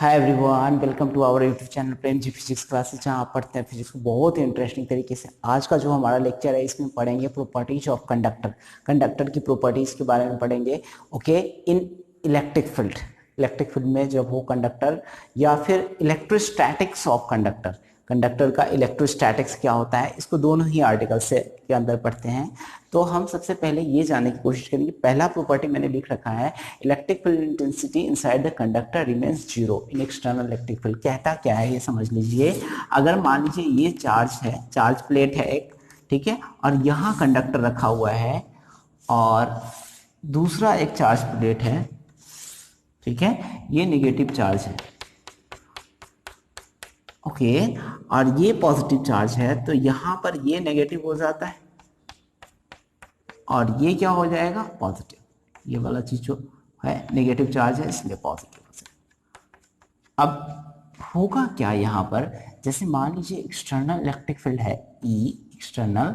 Hi everyone, welcome to our YouTube channel Prem ji physics classes, जहाँ आप पढ़ते हैं फिजिक्स को बहुत ही इंटरेस्टिंग तरीके से। आज का जो हमारा लेक्चर है इसमें पढ़ेंगे प्रॉपर्टीज ऑफ कंडक्टर। कंडक्टर की प्रॉपर्टीज के बारे में पढ़ेंगे। ओके, इन इलेक्ट्रिक फील्ड में जब हो कंडक्टर, या फिर इलेक्ट्रोस्टैटिक्स ऑफ कंडक्टर। कंडक्टर का इलेक्ट्रोस्टैटिक्स क्या होता है, इसको दोनों ही आर्टिकल से के अंदर पढ़ते हैं। तो हम सबसे पहले ये जानने की कोशिश करेंगे। पहला प्रॉपर्टी मैंने लिख रखा है, electric field intensity inside the conductor remains zero in external electric field. कहता क्या है ये समझ लीजिए। अगर मान लीजिए ये चार्ज है, चार्ज प्लेट है एक, ठीक है, और यहाँ कंडक्टर रखा हुआ है और दूसरा एक चार्ज प्लेट है, ठीक है, ये नेगेटिव चार्ज है। ओके, और ये पॉजिटिव चार्ज है, तो यहां पर ये नेगेटिव हो जाता है और ये क्या हो जाएगा, पॉजिटिव। ये वाला चीज जो है नेगेटिव चार्ज है इसलिए पॉजिटिव हो जाएगा। अब होगा क्या यहाँ पर, जैसे मान लीजिए एक्सटर्नल इलेक्ट्रिक फील्ड है ई एक्सटर्नल,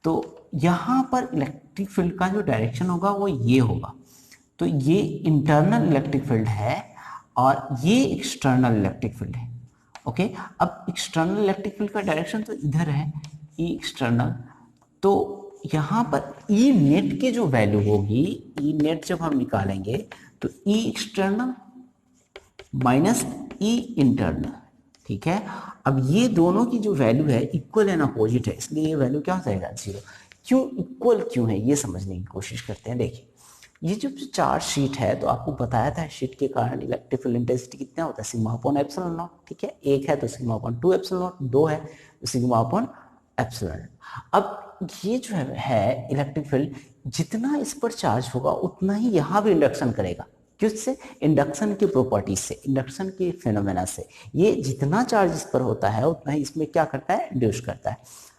तो यहाँ पर इलेक्ट्रिक फील्ड का जो डायरेक्शन होगा वो ये होगा। तो ये इंटरनल इलेक्ट्रिक फील्ड है और ये एक्सटर्नल इलेक्ट्रिक फील्ड है। ओके, अब एक्सटर्नल इलेक्ट्रिक फील्ड का डायरेक्शन तो इधर है, ई एक्सटर्नल। तो यहाँ पर ई नेट की जो वैल्यू होगी, ई नेट जब हम निकालेंगे तो ई एक्सटर्नल माइनस ई इंटरनल, ठीक है। अब ये दोनों की जो वैल्यू है इक्वल एंड अपोजिट है, इसलिए ये वैल्यू क्या हो जाएगा, जीरो। क्यों इक्वल क्यों है ये समझने की कोशिश करते हैं। देखिए, ये जो चार्ज शीट है, तो आपको बताया था शीट के कारण इलेक्ट्रिक फील्ड इंटेंसिटी कितना होता है, सिग्मा अपॉन एप्सिलॉन नॉट, ठीक है। एक है तो सिग्मा अपॉन 2 एप्सिलॉन नॉट, दो है तो सिग्मा अपॉन एप्सिलॉन। अब ये जो है इलेक्ट्रिक फील्ड, जितना इस पर चार्ज होगा उतना ही यहाँ भी इंडक्शन करेगा। किससे, इंडक्शन की प्रॉपर्टी से, इंडक्शन के फिनोमेना से। ये जितना चार्ज इस पर होता है उतना ही इसमें क्या करता है, इंड्यूस करता है।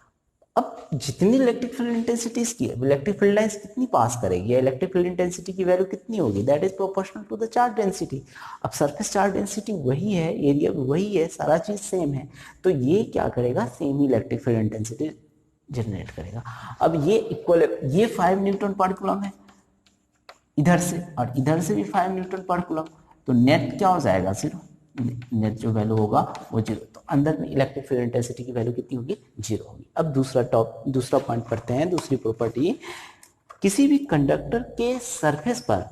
अब जितनी इलेक्ट्रिक फील्ड इंटेंसिटी इसकी है, इलेक्ट्रिक फील्ड लाइंस कितनी पास करेगी, इलेक्ट्रिक फील्ड इंटेंसिटी की वैल्यू कितनी होगी, that is proportional to the charge density. अब सरफेस चार्ज डेंसिटी वही है, एरिया वही है, सारा चीज सेम है, तो ये क्या करेगा, सेम ही इलेक्ट्रिक फील्ड इंटेंसिटी जनरेट करेगा। अब ये इक्वल, ये 5 न्यूटन पर कूलम है इधर से, और इधर से भी 5 न्यूटन पर कूलम, तो नेट क्या हो जाएगा, जीरो। नेट जो वैल्यू होगा वो जीरो। तो अंदर में इलेक्ट्रिक फील्ड इंटेंसिटी की वैल्यू कितनी होगी, जीरो होगी। अब दूसरा पॉइंट पढ़ते हैं, दूसरी प्रॉपर्टी। किसी भी कंडक्टर के सरफेस पर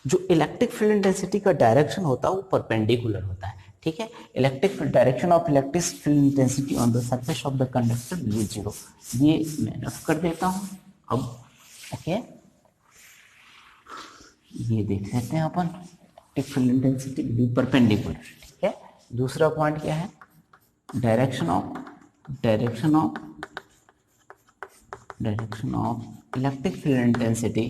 जो इलेक्ट्रिक फील्ड इंटेंसिटी का डायरेक्शन होता है वो परपेंडिकुलर होता है, ठीक है। Electric direction of electric field intensity on the surface of the conductor ये जीरो। ये मैं रफ कर देता हूं अब। ओके, ये देख लेते हैं अपन, फील्ड इंटेंसिटी बी परपेंडिकुलर, ठीक है। दूसरा पॉइंट क्या है, direction of electric field intensity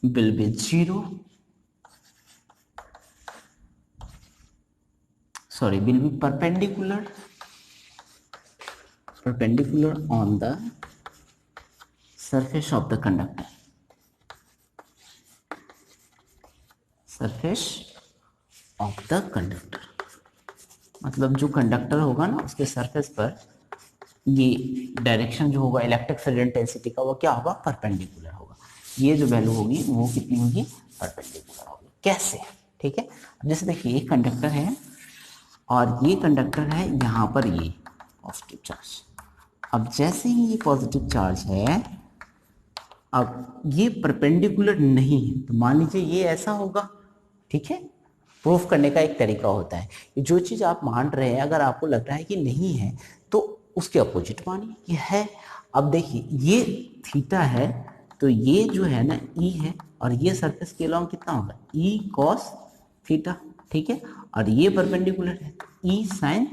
will be zero, will be perpendicular on the surface of the conductor, मतलब जो कंडक्टर होगा ना उसके सरफेस पर ये डायरेक्शन जो होगा इलेक्ट्रिक फील्ड इंटेंसिटी का, वो क्या होगा, परपेंडिकुलर होगा। ये जो वैल्यू होगी वो कितनी होगी, परपेंडिकुलर होगी। कैसे, ठीक है। अब जैसे देखिए, ये कंडक्टर है और ये कंडक्टर है, यहाँ पर ये पॉजिटिव चार्ज। अब जैसे ही ये पॉजिटिव चार्ज है, अब ये परपेंडिकुलर नहीं है, तो मान लीजिए ये ऐसा होगा, ठीक है। प्रूफ करने का एक तरीका होता है, जो चीज आप मान रहे हैं अगर आपको लग रहा है कि नहीं है तो उसके अपोजिट मानिए ये है। अब देखिए, ये थीटा है, तो ये जो है ना ई है, और ये सरफेस के अलॉन्ग कितना होगा, ई कॉस थीटा, ठीक है। और ये परपेंडिकुलर है, ई साइन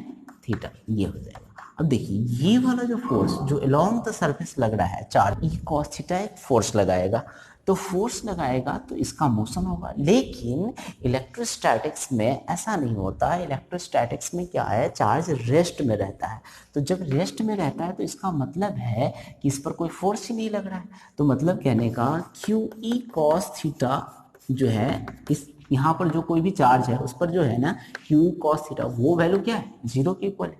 थीटा, ये हो जाएगा। अब देखिए, ये वाला जो फोर्स जो अलोंग द सरफेस लग रहा है, चार्ज ई कॉस थीटा एक फोर्स लगाएगा, तो फोर्स लगाएगा तो इसका मोशन होगा। लेकिन इलेक्ट्रोस्टैटिक्स में ऐसा नहीं होता। इलेक्ट्रोस्टैटिक्स में क्या है, चार्ज रेस्ट में रहता है। तो जब रेस्ट में रहता है तो इसका मतलब है कि इस पर कोई फोर्स ही नहीं लग रहा है। तो मतलब कहने का, क्यू ई कॉस थीटा जो है, इस यहाँ पर जो कोई भी चार्ज है उस पर जो है ना, क्यू कॉस थीटा, वो वैल्यू क्या है, जीरो के इक्वल है।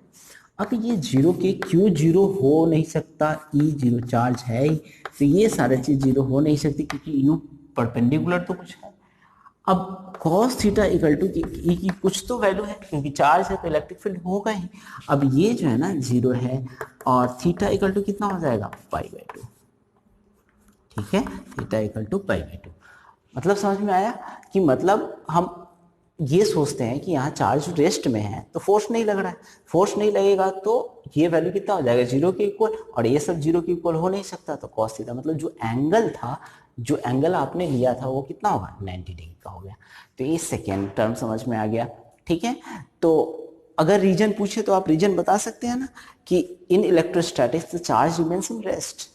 अब ये जीरो के क्यू जीरो हो नहीं सकता, ई जीरो चार्ज है ही, तो ये सारे चीज जीरो हो नहीं सकती क्योंकि यू परपेंडिकुलर तो कुछ है। अब cos थीटा इक्वल टू ई की कुछ तो वैल्यू है क्योंकि चार्ज है तो इलेक्ट्रिक फील्ड होगा ही। अब ये जो है ना जीरो है और थीटा इक्वल टू कितना हो जाएगा पाई बाई टू। ठीक है, theta equal to pi by two. मतलब समझ में आया कि मतलब हम ये सोचते हैं कि यहाँ चार्ज रेस्ट में है तो फोर्स नहीं लग रहा है, फोर्स नहीं लगेगा तो ये वैल्यू कितना हो जाएगा जीरो के इक्वल, और ये सब जीरो के इक्वल हो नहीं सकता, तो cos थीटा मतलब जो एंगल था, जो एंगल आपने लिया था वो कितना होगा 90 डिग्री का हो गया। तो ये सेकेंड टर्म समझ में आ गया। ठीक है, तो अगर रीजन पूछे तो आप रीजन बता सकते हैं ना कि in electrostatics the charge remains in rest,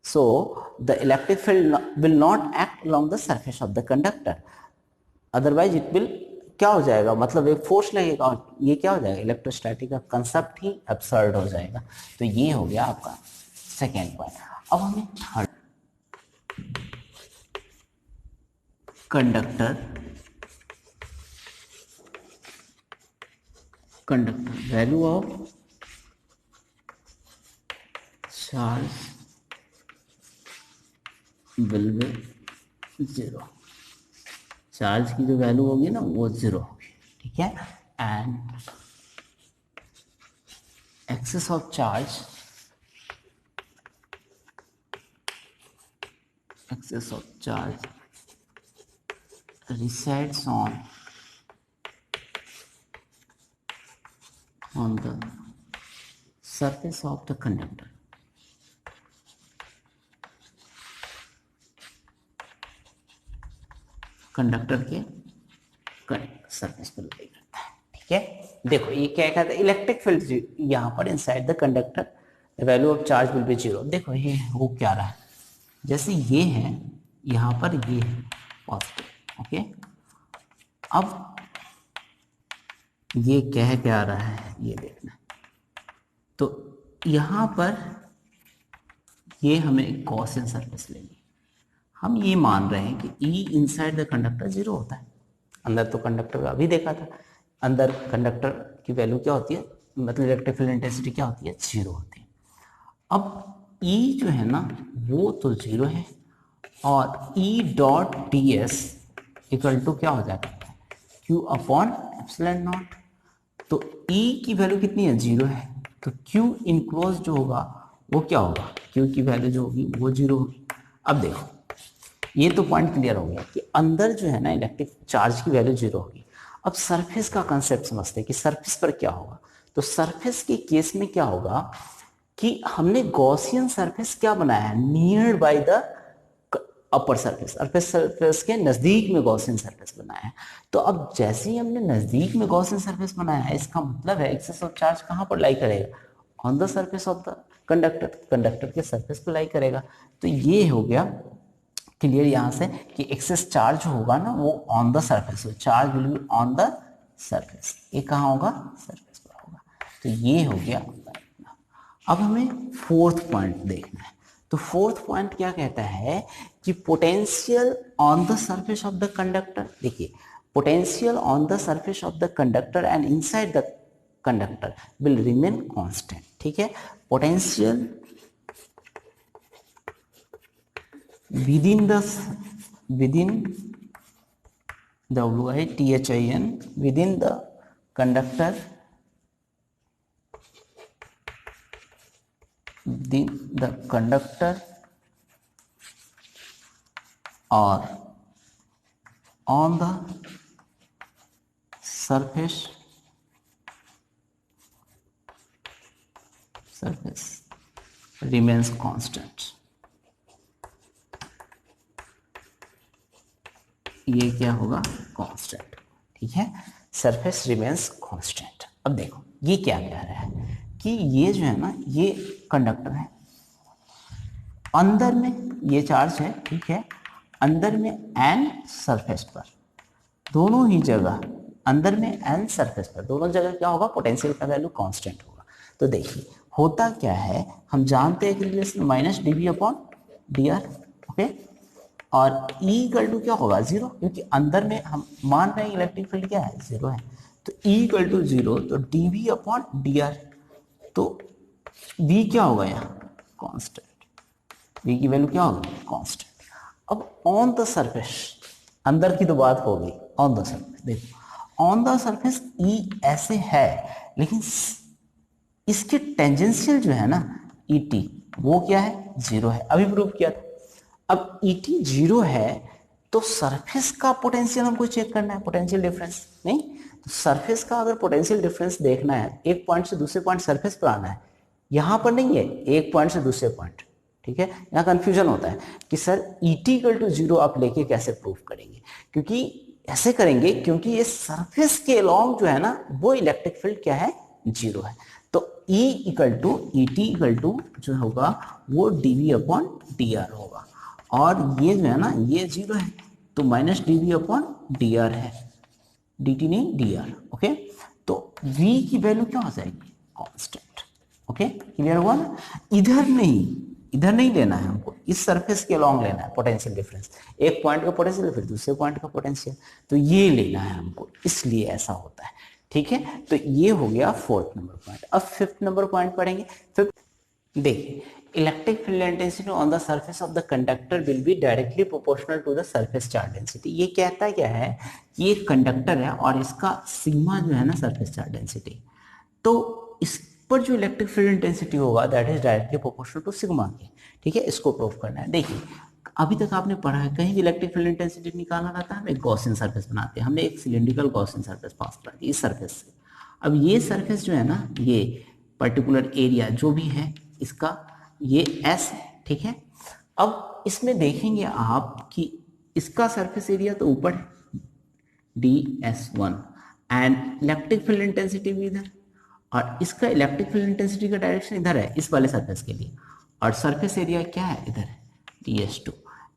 so the electric field will not act along the surface of the conductor, otherwise it will क्या हो जाएगा, मतलब एक फोर्स लगेगा और ये क्या हो जाएगा इलेक्ट्रोस्टैटिक का कंसेप्ट ही एब्सर्ड हो जाएगा। तो ये हो गया आपका सेकेंड पॉइंट। अब हमें third, conductor value of charge will be zero, charge की जो वैल्यू होगी ना वो जीरो होगी। ठीक है, and excess of charge resides on the surface of the conductor, conductor के सरफेस पर लाई करता है। ठीक है, देखो ये क्या कहता है इलेक्ट्रिक फील्ड यहाँ पर inside the conductor the value of charge will be zero. देखो ये हो क्या रहा है, जैसे ये है यहाँ पर ये है पॉजिटिव। ओके, अब ये कह क्या रहा है ये देखना, तो यहाँ पर ये हमें गॉसियन सरफेस लेनी, हम ये मान रहे हैं कि ई इनसाइड द कंडक्टर जीरो होता है। अंदर तो कंडक्टर अभी देखा था, अंदर कंडक्टर की वैल्यू क्या होती है, मतलब इलेक्ट्रिक फील्ड इंटेंसिटी क्या होती है, जीरो होती है। अब ई जो है ना वो तो जीरो है और E dot D S equal to क्या हो जाएगा क्यू अपॉन एप्सिलॉन नॉट। तो ई की वैल्यू कितनी है जीरो है, तो क्यू इनक्लोज जो होगा वो क्या होगा, क्यू की वैल्यू जो होगी वो जीरो होगी। अब देखो ये तो पॉइंट क्लियर हो गया कि अंदर जो है ना इलेक्ट्रिक चार्ज की वैल्यू जीरो होगी। अब सरफेस का कंसेप्ट समझते हैं कि सरफेस पर क्या होगा। तो सरफेस के केस में क्या होगा कि हमने गॉसियन सरफेस क्या बनाया है, near by the upper surface, surface के नजदीक में गॉसियन सरफेस बनाया है। तो अब जैसे ही हमने नजदीक में गॉसियन सरफेस बनाया है, इसका मतलब है एक्सेस ऑफ चार्ज कहाँ पर लाई करेगा, on the surface of the conductor, conductor के सरफेस पर लाई करेगा। तो ये हो गया क्लियर यहाँ से कि एक्सेस चार्ज होगा ना वो on the surface, charge will be on the surface, ये कहाँ होगा सरफेस पर होगा। तो ये हो गया। अब हमें फोर्थ पॉइंट देखना है, तो फोर्थ पॉइंट क्या कहता है कि potential on the surface of the conductor, देखिए potential on the surface of the conductor and inside the conductor will remain constant. ठीक है, potential within the WITHIN within the conductor, or on the surface remains constant। ये क्या होगा constant. ठीक है, surface remains constant. अब देखो ये क्या कह रहा है कि ये जो है ना ये कंडक्टर है, अंदर में ये चार्ज है, ठीक है, अंदर में एन सरफेस पर, दोनों ही जगह अंदर में एन सरफेस पर दोनों जगह क्या होगा, पोटेंशियल का वैल्यू कांस्टेंट होगा। तो देखिए होता क्या है, हम जानते हैं कि relation minus D V upon D R. Okay, और E इक्वल टू क्या होगा जीरो, क्योंकि अंदर में हम मान रहे हैं इलेक्ट्रिक फील्ड क्या है जीरो है। तो E इक्वल टू जीरो, तो D V upon D R v क्या होगा यहाँ, कांस्टेंट, v की वैल्यू क्या होगी, कांस्टेंट। अब ऑन द सरफेस, अंदर की तो बात हो गई, ऑन द सरफेस देखो, ऑन द सरफेस E ऐसे है, लेकिन इसके टेंजेंशियल जो है ना ET, वो क्या है, जीरो है, अभी प्रूव किया था। अब ET जीरो है तो सरफेस का पोटेंशियल हमको चेक करना है, पोटेंशियल डिफरेंस नहीं, तो सरफेस का अगर पोटेंशियल डिफरेंस देखना है, एक पॉइंट से दूसरे पॉइंट सरफेस पर आना है, यहां पर नहीं है, एक पॉइंट से दूसरे पॉइंट, ठीक है। यहाँ कंफ्यूजन होता है कि sir ET equal to zero आप लेके कैसे प्रूव करेंगे, क्योंकि ऐसे करेंगे क्योंकि ये सरफेस के अलॉन्ग जो है ना वो इलेक्ट्रिक फील्ड क्या है, जीरो है। तो E equal to ET equal to जो होगा वो dV अपॉन dr होगा, और ये जो है ना ये जीरो है तो माइनस dV अपॉन dr है, dt नहीं dr, ओके। तो V की वैल्यू क्या हो जाएगी, कांस्टेंट, ओके, क्लियर हुआ ना। इधर नहीं लेना है हमको, इस सरफेस के अलॉन्ग लेना है पोटेंशियल डिफरेंस, एक पॉइंट का पोटेंशियल फिर दूसरे पॉइंट का पोटेंशियल, तो ये लेना है हमको, इसलिए ऐसा होता है, ठीक है। तो ये हो गया फोर्थ नंबर पॉइंट। अब फिफ्थ नंबर पॉइंट पढ़ेंगे। फिफ्थ देखिए, electric field intensity on the surface of the conductor will be directly proportional to the surface charge density. ये कहता क्या है, ये एक कंडक्टर है और इसका सिग्मा जो है ना सरफेस चार्ज डेंसिटी, तो इस पर जो इलेक्ट्रिक फील्ड इंटेंसिटी होगा that is directly proportional to sigma के, ठीक है। इसको प्रूव करना है। देखिए अभी तक आपने पढ़ा है, कहीं भी इलेक्ट्रिक फील्ड इंटेंसिटी निकालना रहता है हम एक गॉसियन सरफेस बनाते हैं, हमने एक सिलेंड्रिकल गॉसियन सरफेस पास करा दी इस सरफेस से। अब ये सरफेस जो है ना, ये पर्टिकुलर एरिया जो भी है इसका ये S है, ठीक है। अब इसमें देखेंगे आप कि इसका सरफेस एरिया तो ऊपर है DS1 and electric field intensity भी इधर, और इसका इलेक्ट्रिक फील्ड इंटेंसिटी का डायरेक्शन इधर है इस वाले सरफेस के लिए, और सरफेस एरिया क्या है इधर है DS2,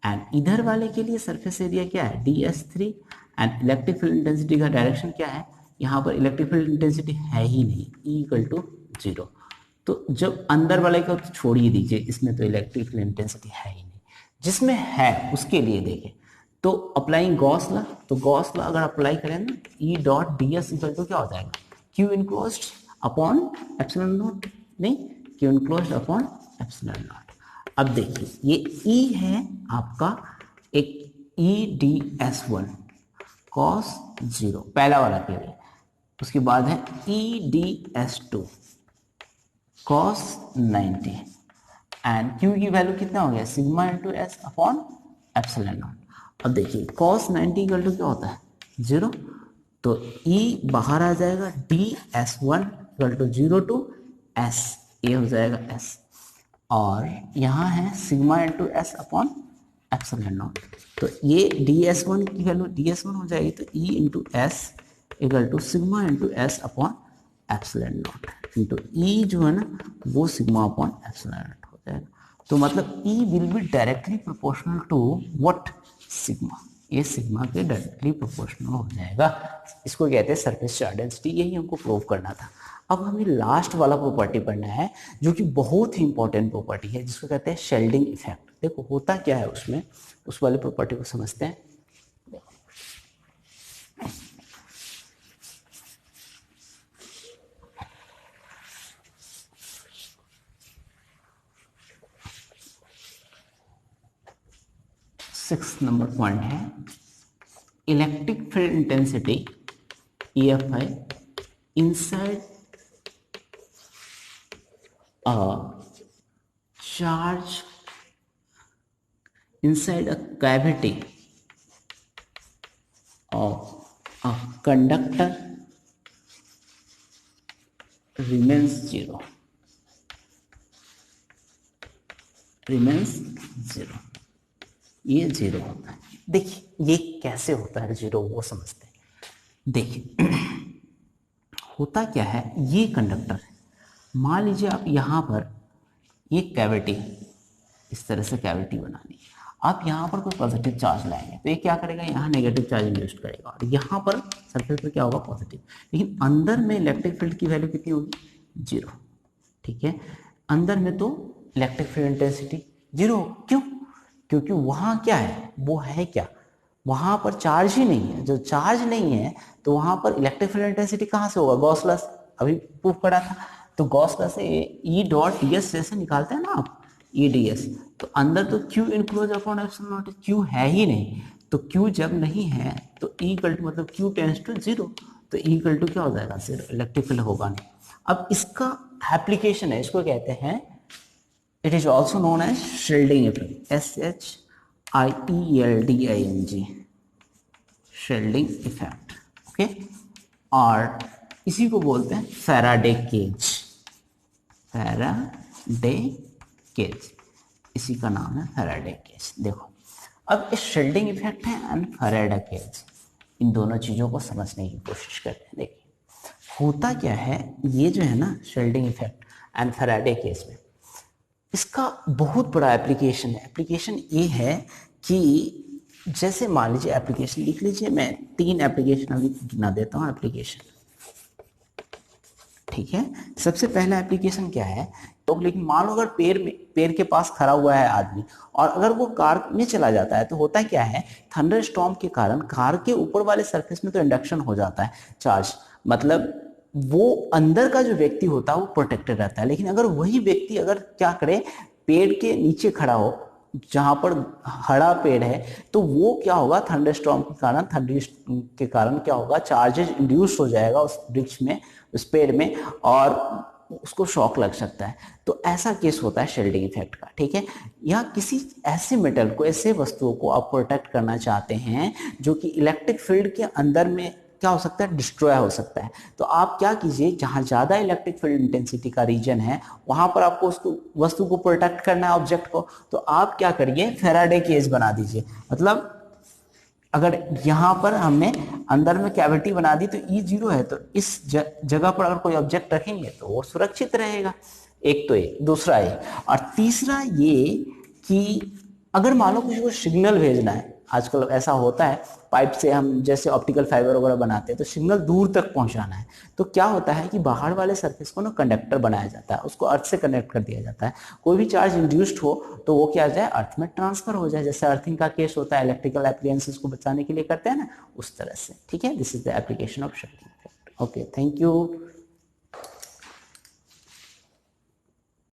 एंड इधर वाले के लिए सरफेस एरिया क्या है DS3, and electric field intensity का डायरेक्शन क्या है, यहाँ पर इलेक्ट्रिक फील्ड इंटेंसिटी है ही नहीं, E इक्वल टू जीरो। तो जब अंदर वाले को तो छोड़ ही दीजिए, इसमें तो इलेक्ट्रिक फील्ड इंटेंसिटी है ही नहीं, जिसमें है उसके लिए देखें तो अप्लाइंग गॉस लॉ, तो गॉस लॉ अगर अप्लाई करें ना E dot DS equal to क्या हो जाएगा, Q enclosed upon epsilon naught, नहीं Q enclosed upon epsilon naught. अब देखिए ये E है आपका एक EDS1 cos 0 पहला वाला के लिए, उसके बाद है EDS2 cos 90 एंड Q की वैल्यू कितना हो गया, sigma into S upon epsilon naught. अब देखिए cos 90 इक्वल टू क्या होता है, जीरो, तो E बाहर आ जाएगा, DS1 equal to zero to S, ये हो जाएगा S, और यहाँ है sigma into S upon epsilon naught, तो ये DS1 की वैल्यू DS1 हो जाएगी, तो E into S equal to sigma into S upon epsilon naught, into E जो है ना वो सिग्मा अपॉन एप्सिलॉन नॉट हो जाएगा। तो मतलब E will be directly proportional to what, sigma, ये सिग्मा के डायरेक्टली प्रोपोर्शनल हो जाएगा। इसको कहते हैं सरफेस चार्ज डेंसिटी, यही हमको प्रूव करना था। अब हमें लास्ट वाला प्रॉपर्टी पढ़ना है जो कि बहुत ही इंपॉर्टेंट प्रॉपर्टी है, जिसको कहते हैं शेल्डिंग इफेक्ट। देखो होता क्या है उसमें, उस वाले प्रॉपर्टी को समझते हैं। सिक्स नंबर पॉइंट है electric field intensity EFI inside a charge inside a cavity of a conductor remains zero, ये जीरो होता है। देखिए ये कैसे होता है जीरो, वो समझते हैं। देखिए होता क्या है, ये कंडक्टर है, मान लीजिए आप यहाँ पर ये कैविटी, इस तरह से कैविटी बनानी है, आप यहाँ पर कोई पॉजिटिव चार्ज लाएंगे तो ये क्या करेगा, यहाँ नेगेटिव चार्ज इंड्यूस करेगा, और यहाँ पर सरफेस पर क्या होगा, पॉजिटिव, लेकिन अंदर में इलेक्ट्रिक फील्ड की वैल्यू कितनी होगी, जीरो, ठीक है। अंदर में तो इलेक्ट्रिक फील्ड इंटेंसिटी जीरो, क्यों, क्योंकि वहाँ क्या है, वो है क्या, वहाँ पर चार्ज ही नहीं है, जो चार्ज नहीं है तो वहाँ पर इलेक्ट्रिक फील्ड इंटेंसिटी कहाँ से होगा, गॉस लॉ अभी प्रूफ करा था, तो गॉस लॉ से ई डॉट डी एस जैसे निकालते हैं ना आप, ई डी एस, तो अंदर तो Q enclose upon epsilon not, Q है ही नहीं, तो क्यू जब नहीं है तो ई इक्वल टू मतलब क्यू टेंड्स टू जीरो, तो ई इक्वल टू क्या हो जाएगा, जीरो, इलेक्ट्रिक फील्ड होगा नहीं। अब इसका एप्लीकेशन है, इसको कहते हैं, it is also known as shielding effect, SHIELDING, shielding effect, okay. और इसी को बोलते हैं फैराडे केज, फैराडे केज, इसी का नाम है फैराडे केज। देखो अब इस शेल्डिंग इफेक्ट है एंड फैराडे केज, इन दोनों चीज़ों को समझने की कोशिश करते हैं। देखिए होता क्या है, ये जो है ना shielding effect and Faraday cage में, इसका बहुत बड़ा एप्लीकेशन है। एप्लीकेशन ये है कि जैसे मान लीजिए, एप्लीकेशन लिख लीजिए, मैं 3 एप्लीकेशन अभी गिना देता हूँ एप्लीकेशन, ठीक है। सबसे पहला एप्लीकेशन क्या है, तो लेकिन मान लो अगर पेड़ के पास खड़ा हुआ है आदमी और अगर वो कार में चला जाता है, तो होता क्या है, थंडर स्टॉर्म के कारण कार के ऊपर वाले सरफेस में तो इंडक्शन हो जाता है चार्ज, मतलब वो अंदर का जो व्यक्ति होता है वो प्रोटेक्टेड रहता है। लेकिन अगर वही व्यक्ति अगर क्या करे, पेड़ के नीचे खड़ा हो जहां पर हरा पेड़ है, तो वो क्या होगा, थंडरस्टॉर्म के कारण, थंडर के कारण क्या होगा, चार्जेस इंड्यूस हो जाएगा उस वृक्ष में, उस पेड़ में, और उसको शॉक लग सकता है। तो ऐसा केस होता है शेल्डिंग इफेक्ट का, ठीक है। या किसी ऐसे मेटल को, ऐसे वस्तुओं को आप प्रोटेक्ट करना चाहते हैं जो कि इलेक्ट्रिक फील्ड के अंदर में क्या हो सकता है, डिस्ट्रॉय हो सकता है, तो आप क्या कीजिए, जहां ज्यादा इलेक्ट्रिक फील्ड इंटेंसिटी का रीजन है वहां पर आपको उसको, वस्तु को प्रोटेक्ट करना है, ऑब्जेक्ट को, तो आप क्या करिए, फैराडे केज बना दीजिए। मतलब अगर यहाँ पर हमने अंदर में कैविटी बना दी तो ई जीरो है, तो इस जगह पर अगर कोई ऑब्जेक्ट रखेंगे तो वो सुरक्षित रहेगा। एक तो ये, दूसरा ये, और तीसरा ये कि अगर मान लो किसी को सिग्नल भेजना है, आजकल ऐसा होता है, पाइप से हम जैसे ऑप्टिकल फाइबर वगैरह बनाते हैं तो सिग्नल दूर तक पहुंचाना है, तो क्या होता है कि बाहर वाले सरफेस को ना कंडक्टर बनाया जाता है, उसको अर्थ से कनेक्ट कर दिया जाता है। कोई भी चार्ज इंड्यूस्ड हो तो वो क्या जाए, अर्थ में ट्रांसफर हो जाए, जैसे अर्थिंग का केस होता है, इलेक्ट्रिकल एप्लायंसेस को बचाने के लिए करते हैं ना, उस तरह से, ठीक है। This is the application of shielding effect. Okay, thank you.